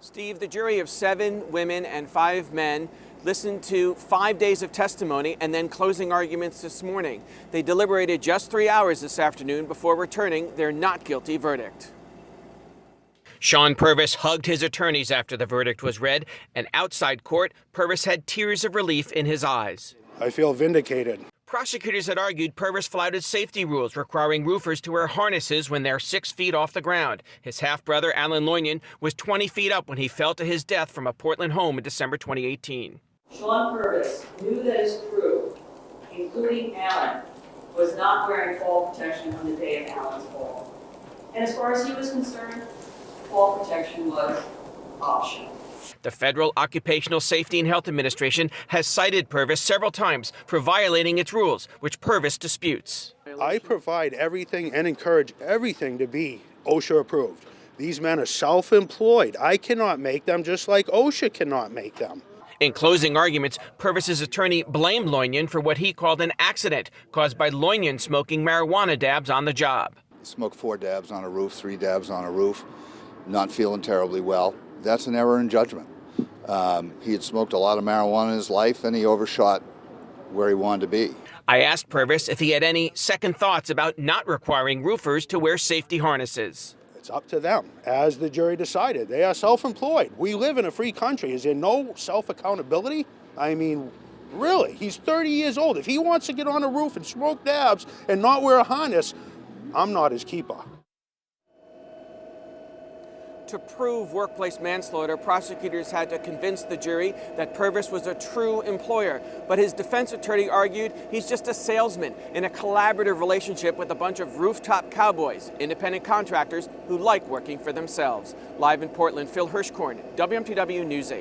Steve, the jury of 7 women and 5 men listened to 5 days of testimony and then closing arguments this morning. They deliberated just 3 hours this afternoon before returning their not guilty verdict. Sean Purvis hugged his attorneys after the verdict was read, and outside court, Purvis had tears of relief in his eyes. I feel vindicated. Prosecutors had argued Purvis flouted safety rules requiring roofers to wear harnesses when they're 6 feet off the ground. His half-brother, Alan Loinian, was 20 feet up when he fell to his death from a Portland home in December 2018. Sean Purvis knew that his crew, including Alan, was not wearing fall protection on the day of Alan's fall. And as far as he was concerned, fall protection was optional. The Federal Occupational Safety and Health Administration has cited Purvis several times for violating its rules, which Purvis disputes. I provide everything and encourage everything to be OSHA approved. These men are self-employed. I cannot make them just like OSHA cannot make them. In closing arguments, Purvis's attorney blamed Loinian for what he called an accident caused by Loinian smoking marijuana dabs on the job. Smoked 4 dabs on a roof, 3 dabs on a roof, not feeling terribly well. That's an error in judgment. He had smoked a lot of marijuana in his life, and he overshot where he wanted to be. I asked Purvis if he had any second thoughts about not requiring roofers to wear safety harnesses. It's up to them, as the jury decided. They are self-employed. We live in a free country. Is there no self-accountability? I mean, really, he's 30 years old. If he wants to get on a roof and smoke dabs and not wear a harness, I'm not his keeper. To prove workplace manslaughter, prosecutors had to convince the jury that Purvis was a true employer. But his defense attorney argued he's just a salesman in a collaborative relationship with a bunch of rooftop cowboys, independent contractors who like working for themselves. Live in Portland, Phil Hirschkorn, WMTW News 8.